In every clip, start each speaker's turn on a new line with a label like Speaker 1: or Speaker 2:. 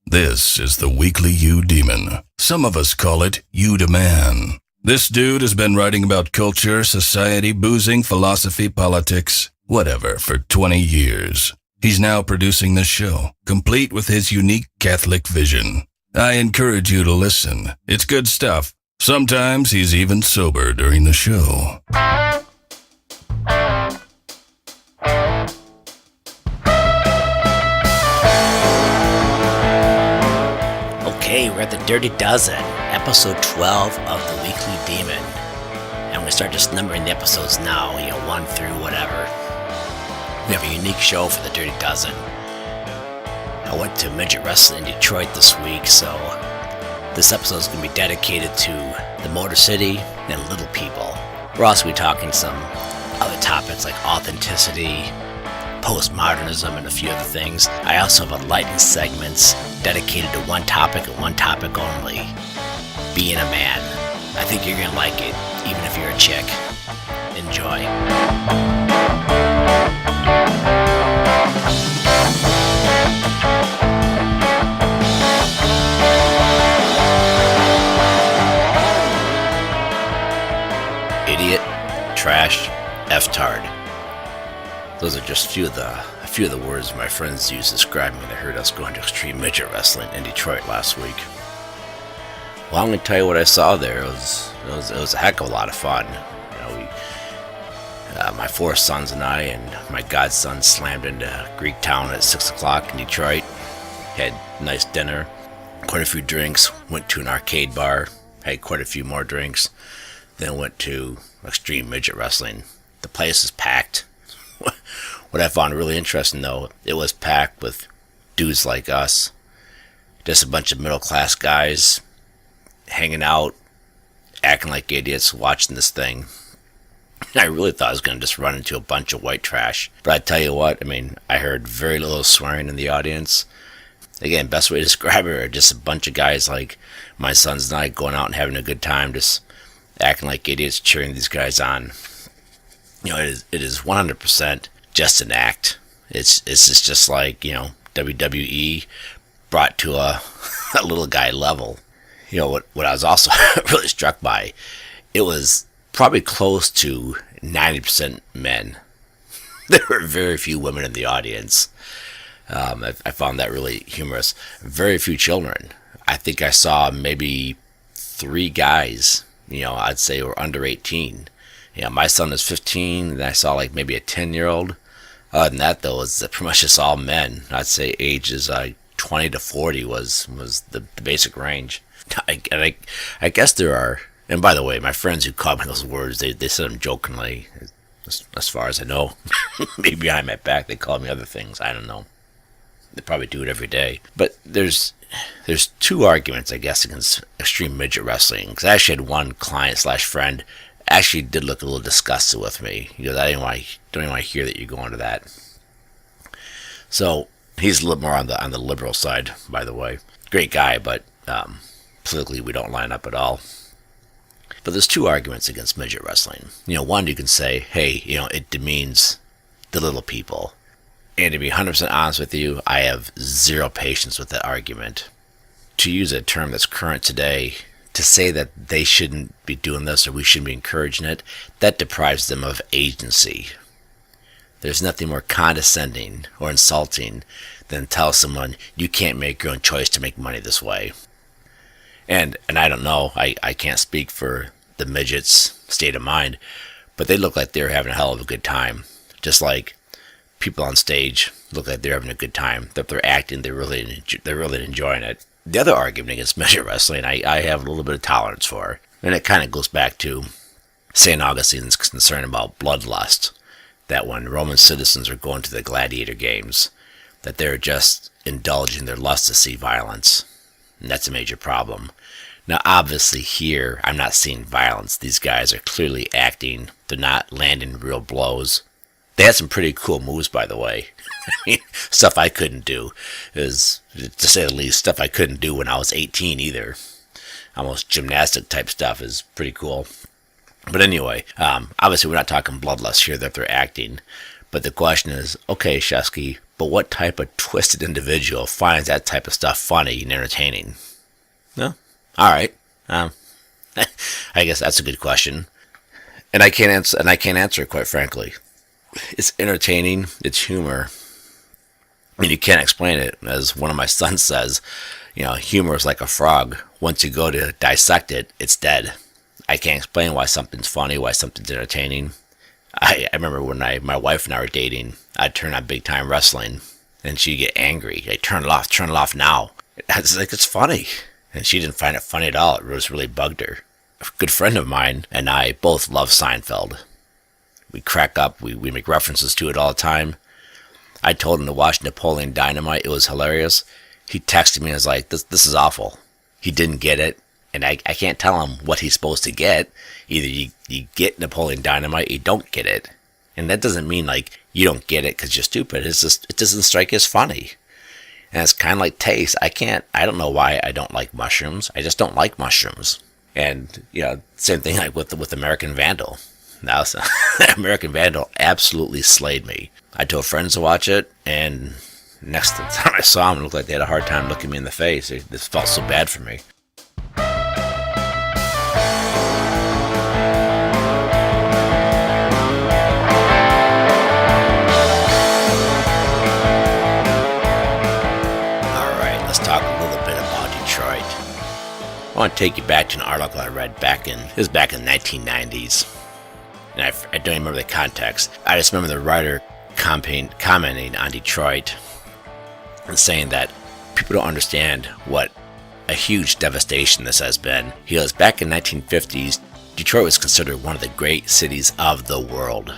Speaker 1: This is the Weekly You Demon. Some of us call it You the Man. This dude has been writing about culture, society, boozing, philosophy, politics, whatever, for 20 years. He's now producing this show, complete with his unique Catholic vision. I encourage you to listen. It's good stuff. Sometimes he's even sober during the show.
Speaker 2: Okay, we're at the Dirty Dozen, episode 12 of the Weekly Demon. And we start just numbering the episodes now, 1 through whatever. We have a unique show for the Dirty Dozen. I went to Midget Wrestling in Detroit this week, so this episode is going to be dedicated to the Motor City and Little People. We're also going to be talking some other topics like authenticity, Post-Modernism, and a few other things. I also have enlightened segments dedicated to one topic and one topic only, being a man. I think you're going to like it, even if you're a chick. Enjoy. Idiot, trash, F-tard. Those are just a few of the words my friends used to describe me when they heard us going to Extreme Midget Wrestling in Detroit last week. Well, I'm going to tell you what I saw there. It was a heck of a lot of fun. My 4 sons and I and my godson slammed into Greek Town at 6 o'clock in Detroit. Had a nice dinner, quite a few drinks, went to an arcade bar, had quite a few more drinks, then went to Extreme Midget Wrestling. The place is packed. What I found really interesting, though, it was packed with dudes like us. Just a bunch of middle-class guys hanging out, acting like idiots, watching this thing. I really thought I was going to just run into a bunch of white trash. But I tell you what, I heard very little swearing in the audience. Again, best way to describe it are just a bunch of guys like my sons and I going out and having a good time, just acting like idiots, cheering these guys on. It is 100% just an act. It's just like, WWE brought to a little guy level. What I was also really struck by, it was probably close to 90% men. There were very few women in the audience. I found that really humorous. Very few children. I think I saw maybe 3 guys, I'd say were under 18. My son is 15, and I saw like maybe a 10-year-old. Other than that, though, it's pretty much just all men. I'd say ages 20 to 40 was the basic range. I guess there are, and by the way, my friends who called me those words, they said them jokingly, as far as I know. Maybe behind my back they called me other things, I don't know. They probably do it every day. But there's 2 arguments, I guess, against Extreme Midget Wrestling. Because I actually had one client/friend actually did look a little disgusted with me. He goes, don't even want to hear that you're going to that. So he's a little more on the liberal side, by the way. Great guy, but politically we don't line up at all. But there's 2 arguments against midget wrestling. One, you can say, hey, it demeans the little people. And to be 100% honest with you, I have zero patience with that argument. To use a term that's current today, to say that they shouldn't be doing this or we shouldn't be encouraging it, that deprives them of agency. There's nothing more condescending or insulting than tell someone you can't make your own choice to make money this way. And I don't know, I can't speak for the midgets' state of mind, but they look like they're having a hell of a good time. Just like people on stage look like they're having a good time. That they're acting, they're really enjoying it. The other argument against midget wrestling, I have a little bit of tolerance for, and it kind of goes back to St. Augustine's concern about bloodlust, that when Roman citizens are going to the gladiator games, that they're just indulging their lust to see violence, and that's a major problem. Now, obviously here, I'm not seeing violence. These guys are clearly acting. They're not landing real blows. They had some pretty cool moves, by the way. Stuff I couldn't do, is, to say the least, stuff I couldn't do when I was 18 either. Almost gymnastic type stuff is pretty cool. But anyway, obviously we're not talking bloodlust here that they're acting. But the question is, okay, Shesky, But what type of twisted individual finds that type of stuff funny and entertaining? No? Alright. I guess that's a good question. And I can't answer it, quite frankly. It's entertaining, it's humor. I mean, you can't explain it. As one of my sons says, humor is like a frog. Once you go to dissect it, it's dead. I can't explain why something's funny, why something's entertaining. I remember when my wife and I were dating, I'd turn on big time wrestling, and she'd get angry. I'd turn it off now. It's funny. And she didn't find it funny at all. It just really bugged her. A good friend of mine and I both love Seinfeld. We crack up, we make references to it all the time. I told him to watch Napoleon Dynamite. It was hilarious. He texted me and was like, this is awful. He didn't get it. And I can't tell him what he's supposed to get. Either you get Napoleon Dynamite, you don't get it. And that doesn't mean like you don't get it because you're stupid. It's just, it doesn't strike you as funny. And it's kind of like taste. I don't know why I don't like mushrooms. I just don't like mushrooms. And, same thing like with American Vandal. Now, American Vandal absolutely slayed me. I told friends to watch it, and next time I saw them, it looked like they had a hard time looking me in the face. This felt so bad for me. I want to take you back to an article I read back in the 1990s. And I don't even remember the context. I just remember the writer commenting on Detroit and saying that people don't understand what a huge devastation this has been. He goes, back in the 1950s, Detroit was considered one of the great cities of the world.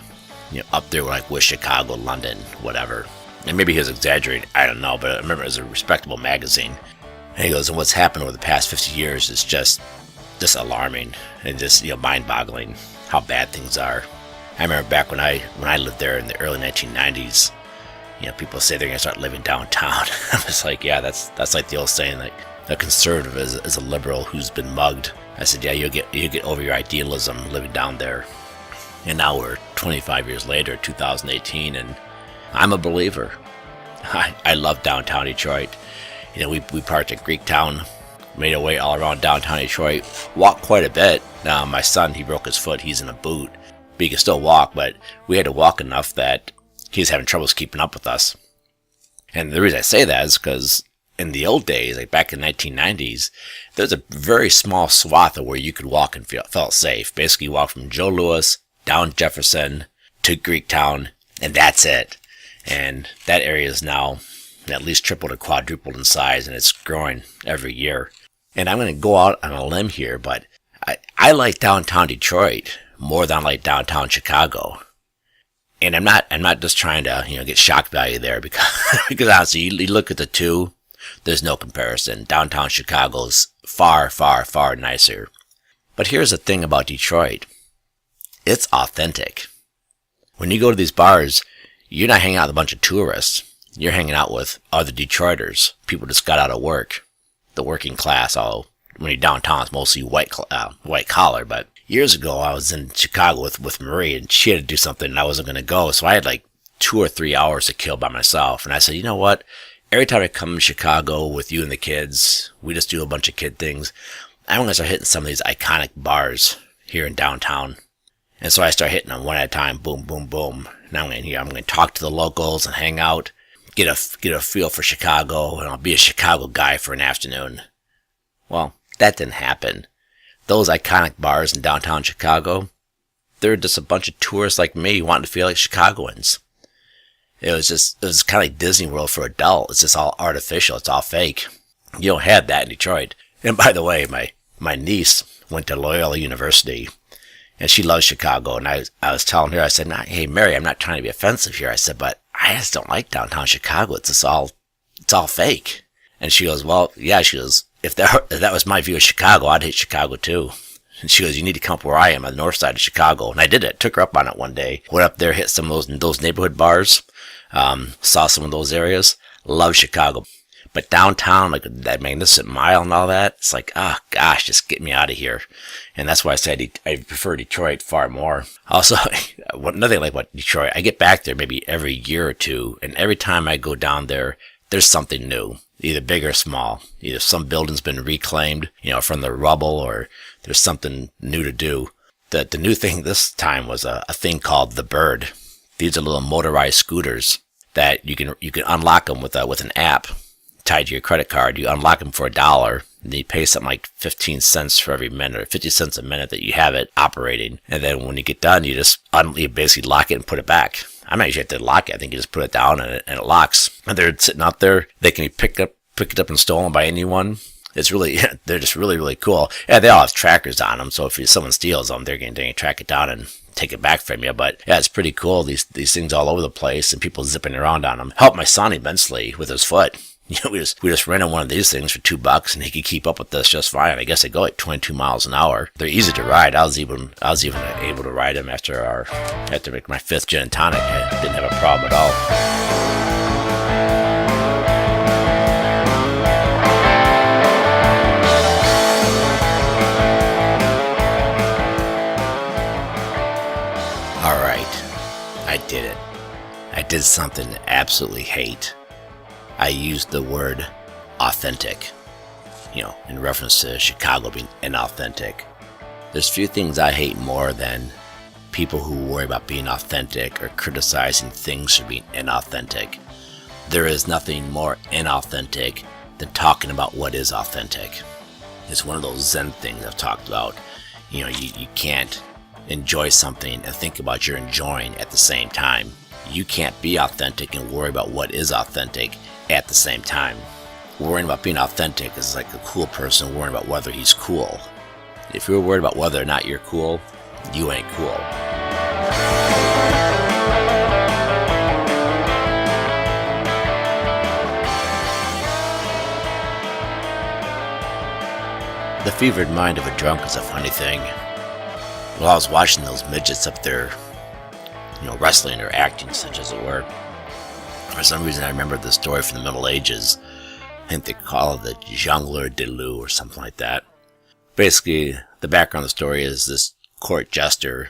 Speaker 2: Up there like with Chicago, London, whatever. And maybe he was exaggerating, I don't know, but I remember it was a respectable magazine. And he goes, and what's happened over the past 50 years is just alarming and just mind-boggling how bad things are. I remember back when I lived there in the early 1990s, people say they're gonna start living downtown. I was like, yeah, that's like the old saying, like a conservative is a liberal who's been mugged. I said, yeah, you get over your idealism living down there. And now we're 25 years later, 2018, and I'm a believer. I love downtown Detroit. We parked at Greektown, made our way all around downtown Detroit, walked quite a bit. Now, my son, he broke his foot, he's in a boot, but he can still walk, but we had to walk enough that he's having troubles keeping up with us. And the reason I say that is because in the old days, like back in the 1990s, there's a very small swath of where you could walk and felt safe. Basically, you walk from Joe Louis down Jefferson to Greektown, and that's it. And that area is now at least tripled or quadrupled in size, and it's growing every year. And I'm going to go out on a limb here, but I like downtown Detroit more than I like downtown Chicago. And I'm not just trying to get shock value there, because honestly, you look at the two, there's no comparison. Downtown Chicago's far, far, far nicer. But here's the thing about Detroit. It's authentic. When you go to these bars, you're not hanging out with a bunch of tourists. You're hanging out with other Detroiters, people just got out of work, the working class. When you're downtown, it's mostly white collar. But years ago, I was in Chicago with Marie, and she had to do something, and I wasn't going to go. So I had like 2 or 3 hours to kill by myself. And I said, you know what? Every time I come to Chicago with you and the kids, we just do a bunch of kid things. I'm going to start hitting some of these iconic bars here in downtown. And so I start hitting them one at a time, boom, boom, boom. Now I'm going to talk to the locals and hang out. Get a feel for Chicago, and I'll be a Chicago guy for an afternoon. Well, that didn't happen. Those iconic bars in downtown Chicago, they're just a bunch of tourists like me wanting to feel like Chicagoans. It was kind of like Disney World for adults. It's just all artificial. It's all fake. You don't have that in Detroit. And by the way, my niece went to Loyola University, and she loves Chicago. And I was telling her, I said, hey, Mary, I'm not trying to be offensive here. I said, but I just don't like downtown Chicago. It's all fake. And she goes, well, yeah. She goes, if that was my view of Chicago, I'd hate Chicago too. And she goes, you need to come up where I am on the north side of Chicago. And I did it. Took her up on it one day. Went up there, hit some of those neighborhood bars. Saw some of those areas. Love Chicago. But downtown, like that Magnificent Mile and all that, it's like, oh gosh, just get me out of here. And that's why I said I prefer Detroit far more. Also, another thing like about Detroit, I get back there maybe every year or two, and every time I go down there, there's something new, either big or small. Either some building's been reclaimed, from the rubble, or there's something new to do. The new thing this time was a thing called the Bird. These are little motorized scooters that you can unlock them with an app tied to your credit card. You unlock them for $1, and you pay something like 15 cents for every minute, or 50 cents a minute that you have it operating. And then when you get done, you basically lock it and put it back. I'm not usually have to lock it. I think you just put it down and it locks. And they're sitting out there. They can be picked up and stolen by anyone. It's really, they're just really, really cool. Yeah, they all have trackers on them. So if someone steals them, they're going to track it down and take it back from you. But yeah, it's pretty cool. These things all over the place and people zipping around on them. Helped my son immensely with his foot. We just rented one of these things for $2 and he could keep up with this just fine. I guess they go like 22 miles an hour. They're easy to ride. I was even able to ride them after my 5th gin and tonic. I didn't have a problem at all. All right, I did it. I did something I absolutely hate. I used the word authentic, in reference to Chicago being inauthentic. There's few things I hate more than people who worry about being authentic or criticizing things for being inauthentic. There is nothing more inauthentic than talking about what is authentic. It's one of those Zen things I've talked about. You can't enjoy something and think about you're enjoying at the same time. You can't be authentic and worry about what is authentic at the same time. Worrying about being authentic is like a cool person worrying about whether he's cool. If you're worried about whether or not you're cool, you ain't cool. The fevered mind of a drunk is a funny thing. While I was watching those midgets up there, wrestling or acting, such as it were, for some reason I remembered the story from the Middle Ages. I think they call it the Jongleur de Loup or something like that. Basically, the background of the story is this court jester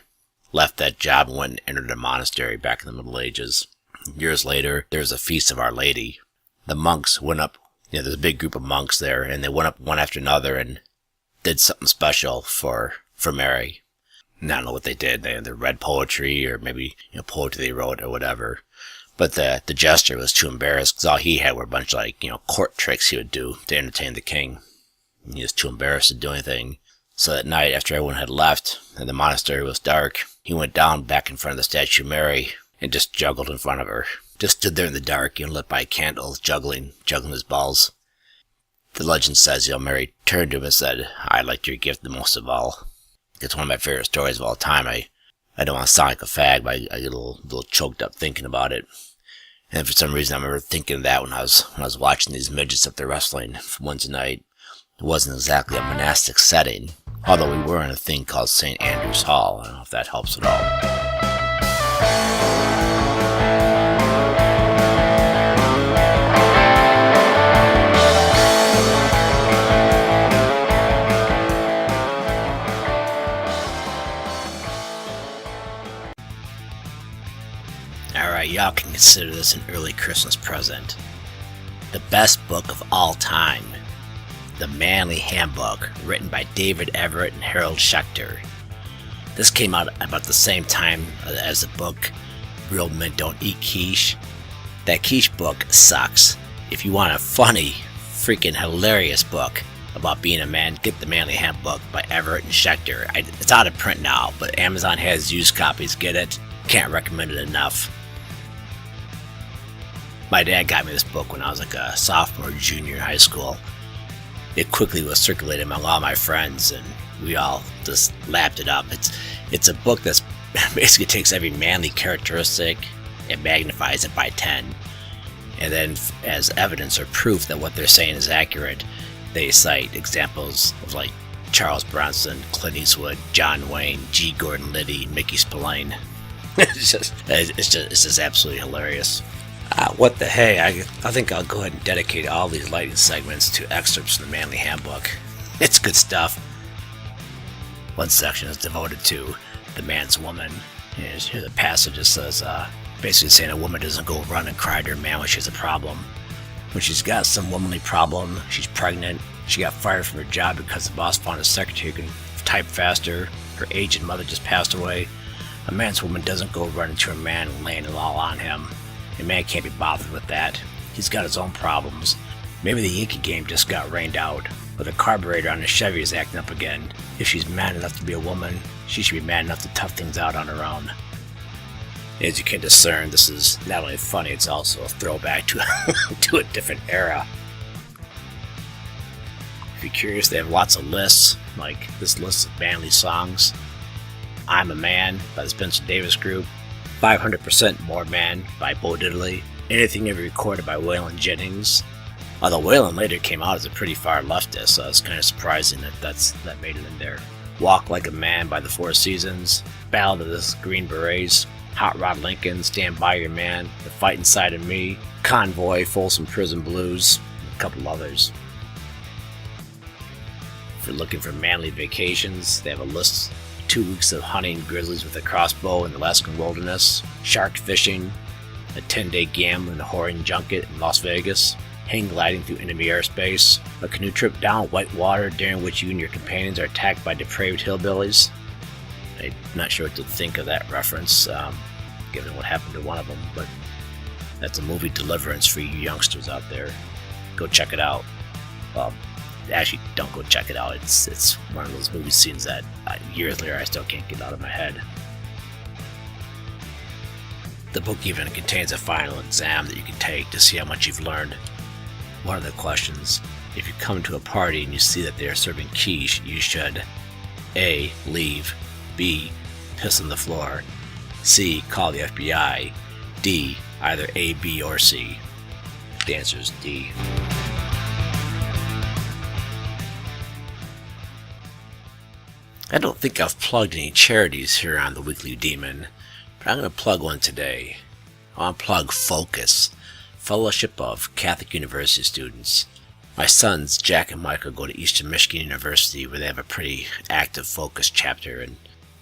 Speaker 2: left that job and went and entered a monastery back in the Middle Ages. Years later, there was a feast of Our Lady. The monks went up, there's a big group of monks there, and they went up one after another and did something special for Mary. And I don't know what they did. They read poetry, or maybe poetry they wrote or whatever. But the jester was too embarrassed because all he had were a bunch of court tricks he would do to entertain the king. And he was too embarrassed to do anything. So that night, after everyone had left and the monastery was dark, he went down back in front of the statue of Mary and just juggled in front of her. Just stood there in the dark, lit by candles, juggling his balls. The legend says, Mary turned to him and said, "I liked your gift the most of all." It's one of my favorite stories of all time. I don't want to sound like a fag, but I get a little choked up thinking about it. And for some reason, I remember thinking of that when I was watching these midgets up there wrestling Wednesday night. It wasn't exactly a monastic setting, although we were in a thing called St. Andrew's Hall. I don't know if that helps at all. Alright, y'all can consider this an early Christmas present. The best book of all time. The Manly Handbook, written by David Everett and Harold Schechter. This came out about the same time as the book Real Men Don't Eat Quiche. That quiche book sucks. If you want a funny, freaking hilarious book about being a man, get the Manly Handbook by Everett and Schechter. It's out of print now, but Amazon has used copies. Get it. Can't recommend it enough. My dad got me this book when I was like a sophomore, junior in high school. It quickly was circulated among all my friends, and we all just lapped it up. It's a book that basically takes every manly characteristic and magnifies it by 10. And then, as evidence or proof that what they're saying is accurate, they cite examples of like Charles Bronson, Clint Eastwood, John Wayne, G. Gordon Liddy, Mickey Spillane. It's just absolutely hilarious. What the hey? I think I'll go ahead and dedicate all these lightning segments to excerpts from the Manly Handbook. It's good stuff. One section is devoted to the man's woman. Here's the passage that says, basically saying a woman doesn't go run and cry to her man when she has a problem. When she's got some womanly problem, she's pregnant, she got fired from her job because the boss found a secretary who can type faster, her aged mother just passed away. A man's woman doesn't go running to a man and laying it all on him. A man can't be bothered with that. He's got his own problems. Maybe the Yankee game just got rained out, or the carburetor on the Chevy is acting up again. If she's mad enough to be a woman, she should be mad enough to tough things out on her own. As you can discern, this is not only funny, it's also a throwback to, to a different era. If you're curious, they have lots of lists, like this list of Manly songs. I'm a Man by the Spencer Davis Group, 500% More Man by Bo Diddley, Anything Ever Recorded by Waylon Jennings. Although Waylon later came out as a pretty far leftist, so it's kind of surprising that made it in there. Walk Like a Man by the Four Seasons, Ballad of the Green Berets, Hot Rod Lincoln, Stand By Your Man, The Fight Inside of Me, Convoy, Folsom Prison Blues, and a couple others. If you're looking for manly vacations, they have a list: 2 weeks of hunting grizzlies with a crossbow in the Alaskan wilderness, shark fishing, a 10-day gambling and whoring junket in Las Vegas, hang gliding through enemy airspace, a canoe trip down white water during which you and your companions are attacked by depraved hillbillies. I'm not sure what to think of that reference, given what happened to one of them, but that's a movie deliverance for you youngsters out there. Go check it out. Well, actually, don't go check it out. It's one of those movie scenes that years later I still can't get out of my head. The book even contains a final exam that you can take to see how much you've learned. One of the questions: if you come to a party and you see that they are serving quiche, you should A. leave, B. piss on the floor, C. call the FBI, D. either A, B, or C. The answer is D. I don't think I've plugged any charities here on the Weekly Demon, but I'm going to plug one today. I want to plug Focus, Fellowship of Catholic University Students. My sons, Jack and Michael, go to Eastern Michigan University, where they have a pretty active Focus chapter, and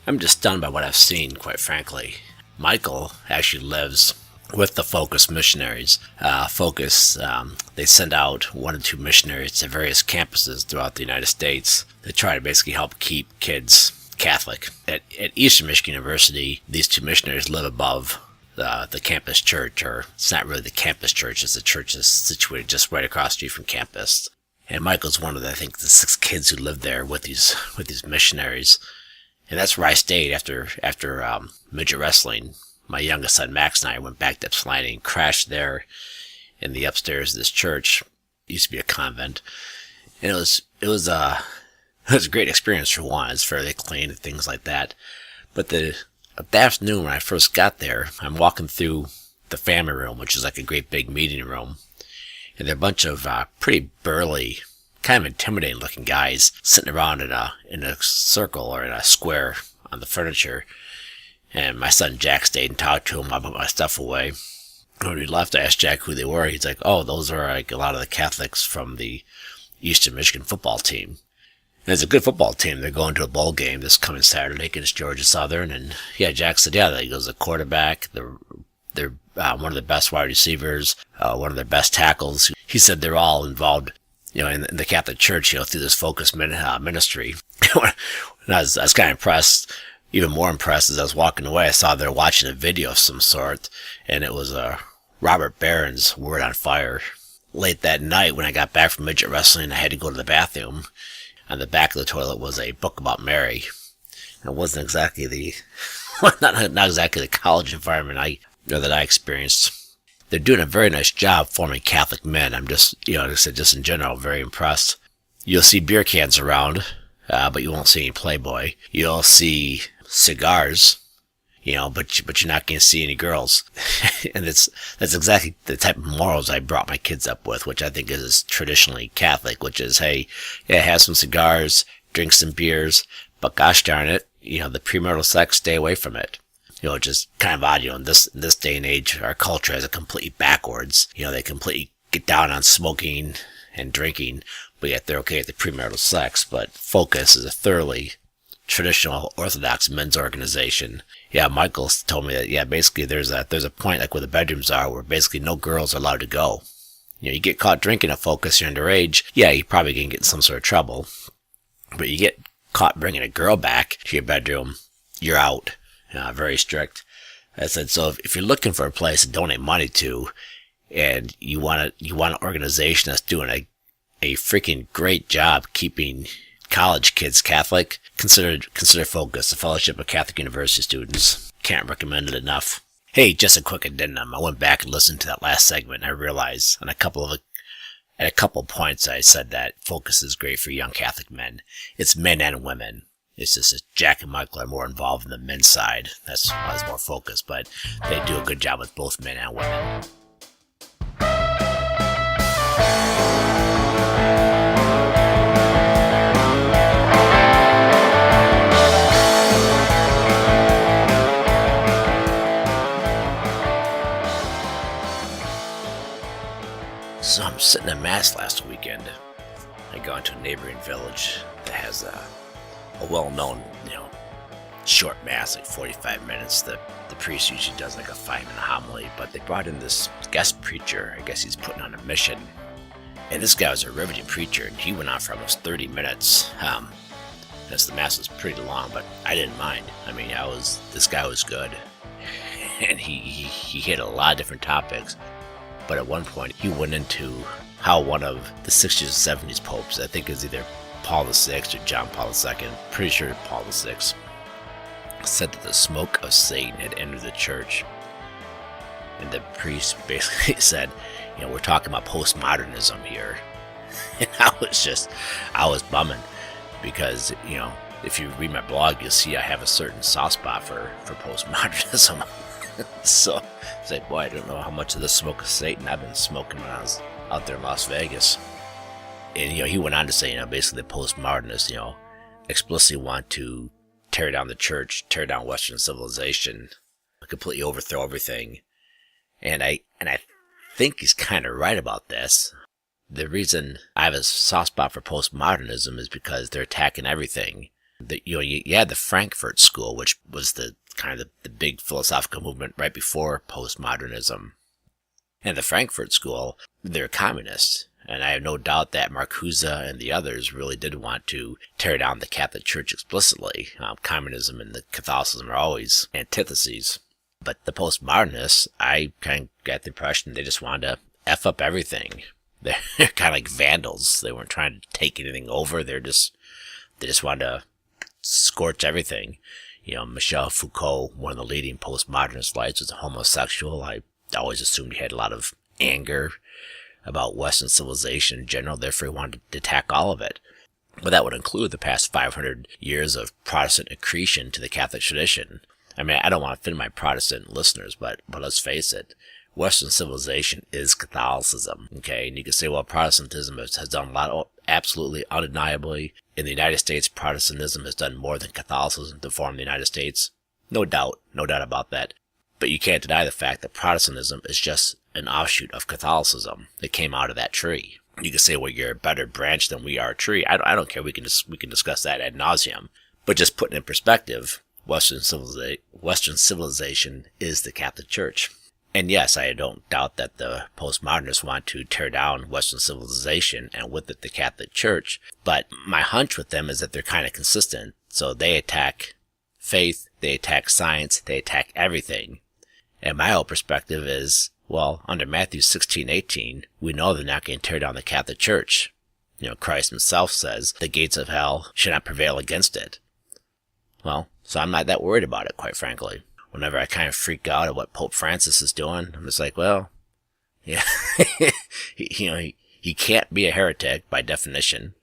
Speaker 2: I'm just stunned by what I've seen, quite frankly. Michael actually lives with the Focus missionaries. Focus, they send out 1 or 2 missionaries to various campuses throughout the United States to try to basically help keep kids Catholic. At Eastern Michigan University, these 2 missionaries live above the campus church, or it's not really the campus church, it's the church that's situated just right across the street from campus. And Michael's one of the 6 kids who lived there with these missionaries. And that's where I stayed after Midget wrestling. My youngest son Max and I went back to Ypsilanti and crashed there in the upstairs of this church. It used to be a convent, and it was a great experience. For one, it's fairly clean and things like that. But the afternoon when I first got there, I'm walking through the family room, which is like a great big meeting room, and there are a bunch of pretty burly, kind of intimidating looking guys sitting around in a circle or in a square on the furniture. And my son Jack stayed and talked to him. I put my stuff away. When we left, I asked Jack who they were. He's like, "Oh, those are like a lot of the Catholics from the Eastern Michigan football team." And it's a good football team. They're going to a bowl game this coming Saturday against Georgia Southern. And yeah, Jack said, yeah, he goes, the quarterback, they're one of the best wide receivers, one of their best tackles. He said they're all involved, in the Catholic Church, through this Focus ministry. And I was kind of impressed. Even more impressed as I was walking away, I saw they're watching a video of some sort, and it was Robert Barron's Word on Fire. Late that night, when I got back from midget wrestling, I had to go to the bathroom. On the back of the toilet was a book about Mary. It wasn't exactly not exactly the college environment that I experienced. They're doing a very nice job forming Catholic men. I'm just, like I said, just in general, very impressed. You'll see beer cans around, but you won't see any Playboy. You'll see cigars, but you're not going to see any girls. And that's exactly the type of morals I brought my kids up with, which I think is traditionally Catholic, which is, hey, yeah, have some cigars, drink some beers, but gosh darn it, the premarital sex, stay away from it. Just kind of odd, in this day and age, our culture has it completely backwards. They completely get down on smoking and drinking, but yet they're okay at the premarital sex. But Focus is a thoroughly traditional Orthodox men's organization. Yeah, Michael told me that, basically there's a point like where the bedrooms are where basically no girls are allowed to go. You get caught drinking at Focus, you're underage, yeah, you probably can get in some sort of trouble. But you get caught bringing a girl back to your bedroom, you're out. Very strict. I said, so if you're looking for a place to donate money to, and you want an organization that's doing a freaking great job keeping college kids Catholic, consider Focus, the Fellowship of Catholic University Students. Can't recommend it enough. Hey, just a quick addendum. I went back and listened to that last segment, and I realized at a couple of points I said that Focus is great for young Catholic men. It's men and women. It's just that Jack and Michael are more involved in the men's side. That's why it's more focused, but they do a good job with both men and women. So I'm sitting at Mass last weekend. I go into a neighboring village that has a well-known, short Mass, like 45 minutes. The priest usually does like a 5-minute homily, but they brought in this guest preacher. I guess he's putting on a mission. And this guy was a riveting preacher, and he went on for almost 30 minutes. The Mass was pretty long, but I didn't mind. This guy was good. And he hit a lot of different topics. But at one point, he went into how one of the 60s and 70s popes, I think is either Paul VI or John Paul II, pretty sure Paul VI, said that the smoke of Satan had entered the church. And the priest basically said, we're talking about postmodernism here. And I was bumming because, if you read my blog, you'll see I have a certain soft spot for postmodernism. So it's like, boy, I don't know how much of the smoke of Satan I've been smoking when I was out there in Las Vegas. And, he went on to say, basically the postmodernists, explicitly want to tear down the church, tear down Western civilization, completely overthrow everything. And I think he's kind of right about this. The reason I have a soft spot for postmodernism is because they're attacking everything. You had the Frankfurt School, which was the big philosophical movement right before postmodernism. And the Frankfurt School, they're communists. And I have no doubt that Marcuse and the others really did want to tear down the Catholic Church explicitly. Communism and the Catholicism are always antitheses. But the postmodernists, I kind of got the impression they just wanted to F up everything. They're kind of like vandals. They weren't trying to take anything over. They just wanted to scorch everything. Michel Foucault, one of the leading postmodernist lights, was a homosexual. I always assumed he had a lot of anger about Western civilization in general, therefore he wanted to attack all of it. But that would include the past 500 years of Protestant accretion to the Catholic tradition. I don't want to offend my Protestant listeners, but let's face it, Western civilization is Catholicism, okay? And you can say, well, Protestantism has done a lot, absolutely, undeniably. In the United States, Protestantism has done more than Catholicism to form the United States. No doubt about that. But you can't deny the fact that Protestantism is just an offshoot of Catholicism that came out of that tree. You can say, well, you're a better branch than we are a tree. I don't care. We can discuss that ad nauseum. But just putting in perspective, Western civilization is the Catholic Church. And yes, I don't doubt that the postmodernists want to tear down Western civilization and with it the Catholic Church. But my hunch with them is that they're kind of consistent. So they attack faith, they attack science, they attack everything. And my whole perspective is, well, under Matthew 16:18, we know they're not going to tear down the Catholic Church. Christ himself says the gates of hell should not prevail against it. Well, so I'm not that worried about it, quite frankly. Whenever I kind of freak out at what Pope Francis is doing, I'm just like, well, yeah, he can't be a heretic by definition.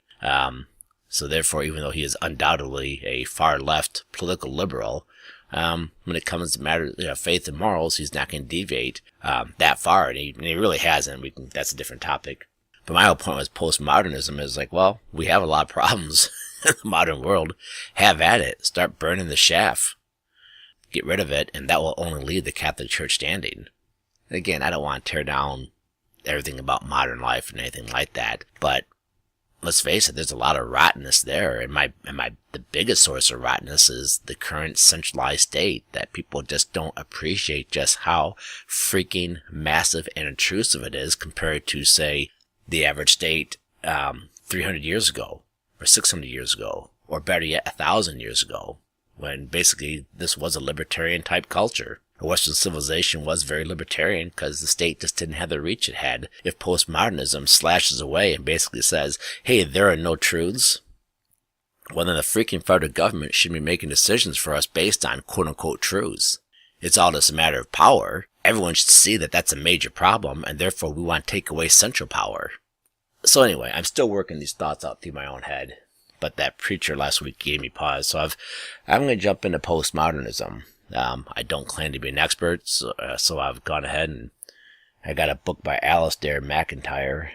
Speaker 2: So therefore, even though he is undoubtedly a far left political liberal, when it comes to matters, faith and morals, he's not going to deviate that far, and he really hasn't. That's a different topic. But my whole point was postmodernism is like, well, we have a lot of problems in the modern world. Have at it. Start burning the chaff. get rid of it, and that will only leave the Catholic Church standing. Again, I don't want to tear down everything about modern life and anything like that, but let's face it, there's a lot of rottenness there, and the biggest source of rottenness is the current centralized state, that people just don't appreciate just how freaking massive and intrusive it is compared to, say, the average state 300 years ago, or 600 years ago, or better yet, 1,000 years ago, when basically this was a libertarian type culture. Western civilization was very libertarian because the state just didn't have the reach it had. If postmodernism slashes away and basically says, hey, there are no truths, well, then the freaking federal government should be making decisions for us based on quote-unquote truths. It's all just a matter of power. Everyone should see that that's a major problem, and therefore we want to take away central power. So anyway, I'm still working these thoughts out through my own head, but that preacher last week gave me pause, so I'm going to jump into postmodernism. I don't claim to be an expert, so I've gone ahead and I got a book by Alasdair MacIntyre,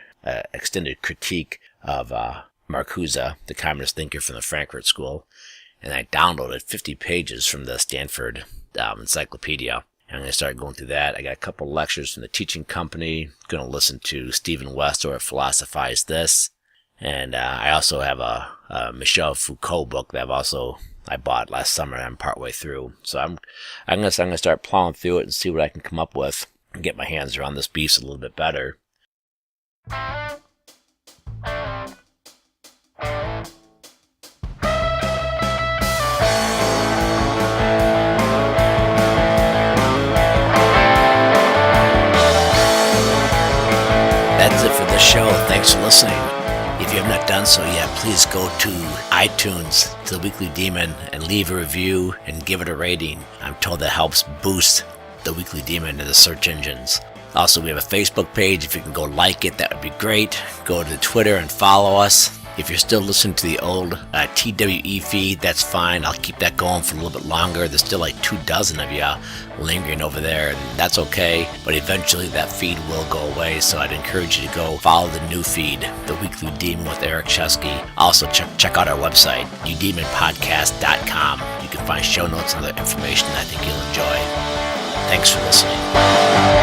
Speaker 2: extended critique of Marcuse, the communist thinker from the Frankfurt School, and I downloaded 50 pages from the Stanford encyclopedia. And I'm going to start going through that. I got a couple lectures from the Teaching Company. Going to listen to Stephen West or Philosophize This. And I also have a Michel Foucault book that I bought last summer and I'm partway through. So I'm going to start plowing through it and see what I can come up with and get my hands around this beast a little bit better. That's it for this show. Thanks for listening. If you have not done so yet, please go to iTunes, to The Weekly Demon, and leave a review and give it a rating. I'm told that helps boost The Weekly Demon in the search engines. Also, we have a Facebook page. If you can go like it, that would be great. Go to Twitter and follow us. If you're still listening to the old TWE feed, that's fine. I'll keep that going for a little bit longer. There's still like 24 of you lingering over there, and that's okay. But eventually that feed will go away, so I'd encourage you to go follow the new feed, The Weekly Demon with Eric Chesky. Also, check out our website, udemonpodcast.com. You can find show notes and other information I think you'll enjoy. Thanks for listening.